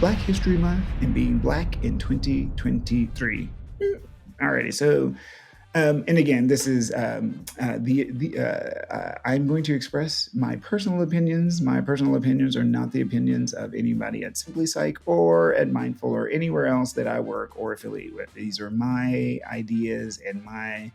Black History Month and being Black in 2023. Alrighty, so and again, this is I'm going to express my personal opinions. My personal opinions are not the opinions of anybody at Simply Psych or at Mindful or anywhere else that I work or affiliate with. These are my ideas and my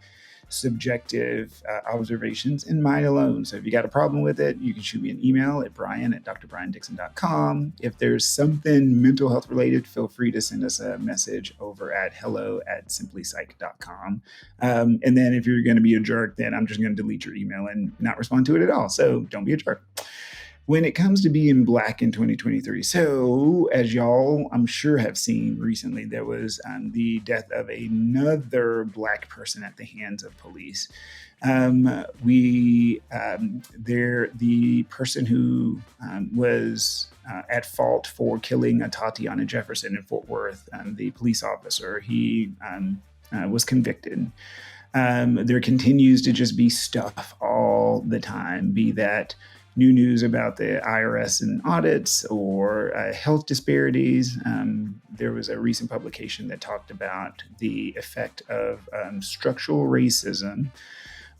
subjective observations and mine alone. So if you got a problem with it, you can shoot me an email at brian@drbriandixon.com. If there's something mental health related, feel free to send us a message over at hello@simplypsych.com. And then if you're going to be a jerk, then I'm just going to delete your email and not respond to it at all. So don't be a jerk. When it comes to being Black in 2023, so as y'all I'm sure have seen recently, there was the death of another Black person at the hands of police. The person who was at fault for killing a Tatiana Jefferson in Fort Worth, the police officer, he was convicted. There continues to just be stuff all the time, be that new news about the IRS and audits or health disparities. There was a recent publication that talked about the effect of structural racism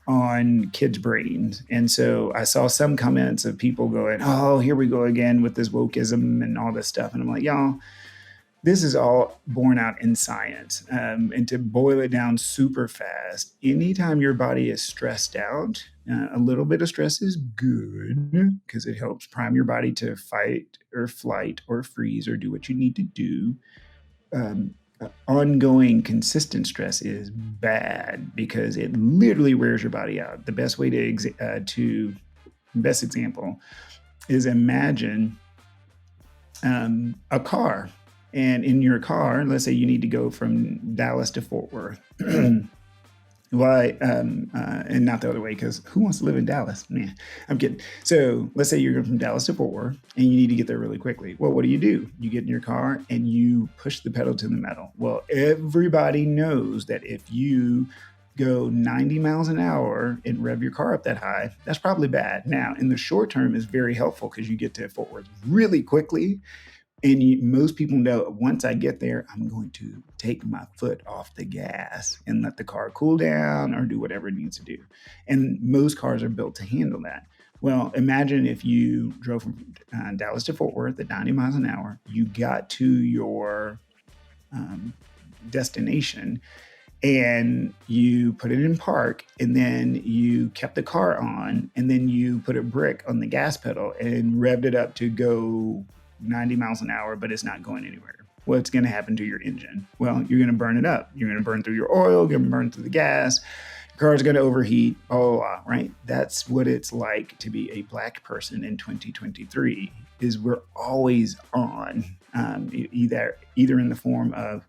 on kids' brains. And so I saw some comments of people going, oh, here we go again with this wokeism and all this stuff. And I'm like, y'all, this is all borne out in science. And to boil it down super fast, anytime your body is stressed out, a little bit of stress is good because it helps prime your body to fight or flight or freeze or do what you need to do. Ongoing, consistent stress is bad because it literally wears your body out. The best way best example is imagine a car. And in your car, let's say you need to go from Dallas to Fort Worth. Why? And not the other way, because who wants to live in Dallas? Man, I'm kidding. So let's say you're going from Dallas to Fort Worth and you need to get there really quickly. Well, what do? You get in your car and you push the pedal to the metal. Well, everybody knows that if you go 90 miles an hour and rev your car up that high, that's probably bad. Now, in the short term, it's very helpful because you get to Fort Worth really quickly. And most people know once I get there, I'm going to take my foot off the gas and let the car cool down or do whatever it needs to do. And most cars are built to handle that. Well, imagine if you drove from Dallas to Fort Worth at 90 miles an hour, you got to your destination and you put it in park, and then you kept the car on, and then you put a brick on the gas pedal and revved it up to go 90 miles an hour, but it's not going anywhere. What's going to happen to your engine? Well, you're going to burn it up. You're going to burn through your oil, you're going to burn through the gas. Your car's going to overheat, right? That's what it's like to be a Black person in 2023, is we're always on, either in the form of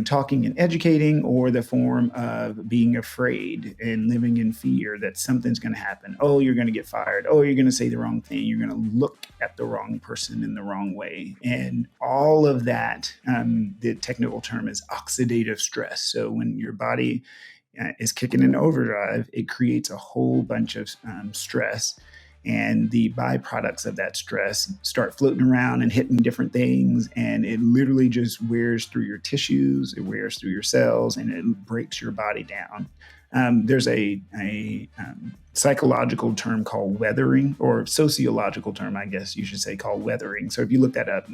talking and educating, or the form of being afraid and living in fear that something's going to happen. Oh, you're going to get fired. Oh, you're going to say the wrong thing. You're going to look at the wrong person in the wrong way. And all of that, the technical term is oxidative stress. So when your body is kicking in overdrive, it creates a whole bunch of stress. And the byproducts of that stress start floating around and hitting different things. And it literally just wears through your tissues, it wears through your cells, and it breaks your body down. There's a psychological term called weathering, or sociological term, I guess you should say, called weathering. So if you look that up,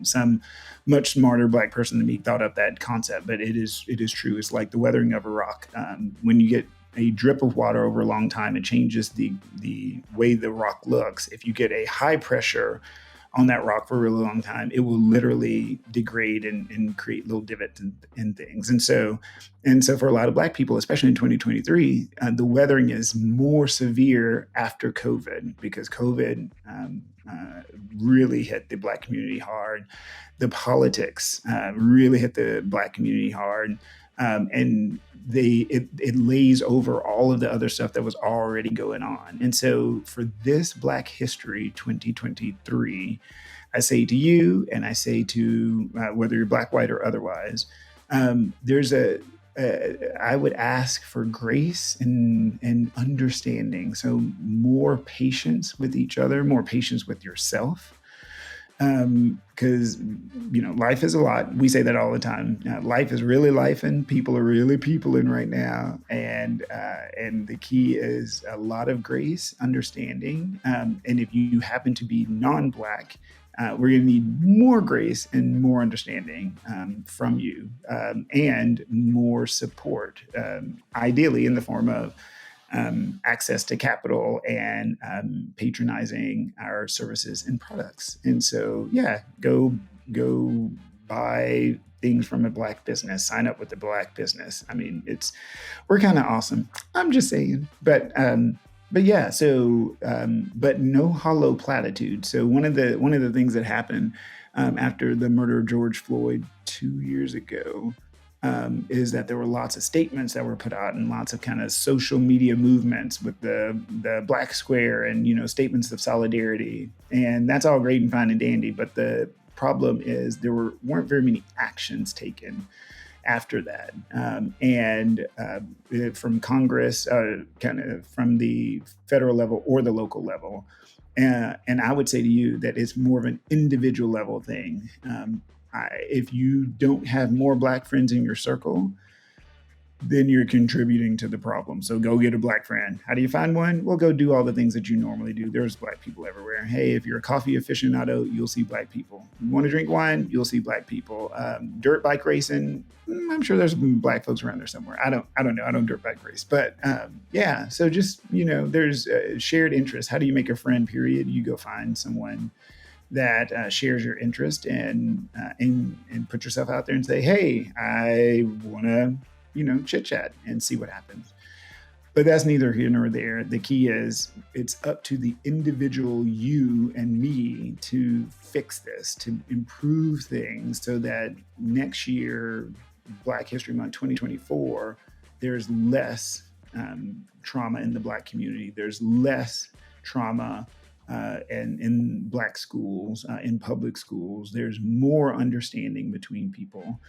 some much smarter Black person than me thought up that concept, but it is true. It's like the weathering of a rock. When you get a drip of water over a long time, it changes the way the rock looks. If you get a high pressure on that rock for a really long time, it will literally degrade and create little divots and things. And so for a lot of Black people, especially in 2023, the weathering is more severe after COVID, because COVID really hit the Black community hard. The politics really hit the Black community hard. And it lays over all of the other stuff that was already going on. And so for this Black History 2023, I say to you, and I say to whether you're Black, white, or otherwise, I would ask for grace and understanding. So more patience with each other, more patience with yourself. Because life is a lot. We say that all the time. Life is really life, and people are really peopling right now. And the key is a lot of grace, understanding. And if you happen to be non-black, we're going to need more grace and more understanding from you, and more support, ideally in the form of access to capital and patronizing our services and products. And so, yeah, go buy things from a black business. Sign up with a black business. I mean, we're kind of awesome. I'm just saying, but yeah. So, but no hollow platitude. So one of the things that happened after the murder of George Floyd 2 years ago is that there were lots of statements that were put out and lots of kind of social media movements with the black square and statements of solidarity, and that's all great and fine and dandy. But the problem is weren't very many actions taken after that, and from Congress, kind of from the federal level or the local level. And I would say to you that it's more of an individual level thing. If you don't have more black friends in your circle, then you're contributing to the problem. So go get a black friend. How do you find one? Well, go do all the things that you normally do. There's black people everywhere. Hey, if you're a coffee aficionado, you'll see black people. You want to drink wine? You'll see black people. Dirt bike racing? I'm sure there's black folks around there somewhere. I don't know. I don't dirt bike race, but yeah. So just there's shared interest. How do you make a friend? Period. You go find someone that shares your interest, and put yourself out there and say, hey, I want to chit chat and see what happens. But that's neither here nor there. The key is it's up to the individual, you and me, to fix this, to improve things so that next year, Black History Month 2024, there's less trauma in the black community. There's less trauma and in black schools, in public schools. There's more understanding between people.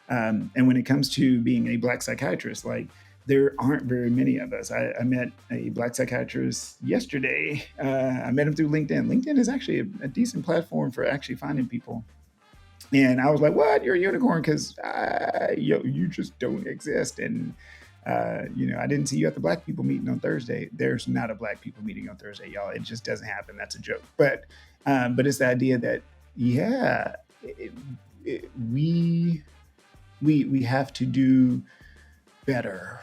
And when it comes to being a black psychiatrist, like, there aren't very many of us. I met a black psychiatrist yesterday. I met him through LinkedIn. LinkedIn is actually a decent platform for actually finding people. And I was like, what? You're a unicorn? Because you just don't exist. And I didn't see you at the black people meeting on Thursday. There's not a black people meeting on Thursday, y'all. It just doesn't happen. That's a joke. But it's the idea that, yeah, we have to do better,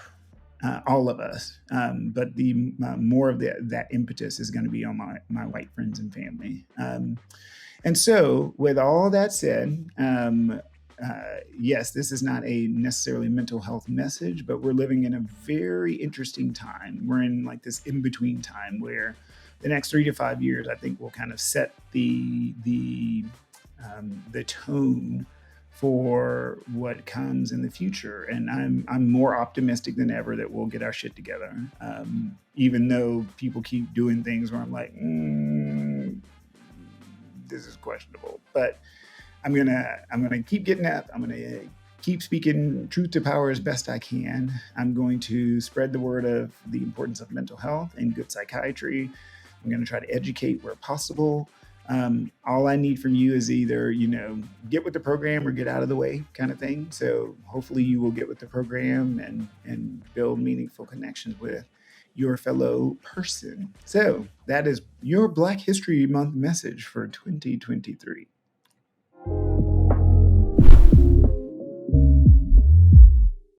all of us. But the more of that impetus is going to be on my white friends and family. And so, with all that said, yes, this is not a necessarily mental health message, but we're living in a very interesting time. We're in like this in-between time where the next 3 to 5 years, I think, will kind of set the tone for what comes in the future. And I'm more optimistic than ever that we'll get our shit together. Even though people keep doing things where I'm like, this is questionable, but I'm gonna keep getting up. I'm gonna keep speaking truth to power as best I can. I'm going to spread the word of the importance of mental health and good psychiatry. I'm going to try to educate where possible. All I need from you is either, get with the program or get out of the way, kind of thing. So hopefully you will get with the program and build meaningful connections with your fellow person. So that is your Black History Month message for 2023.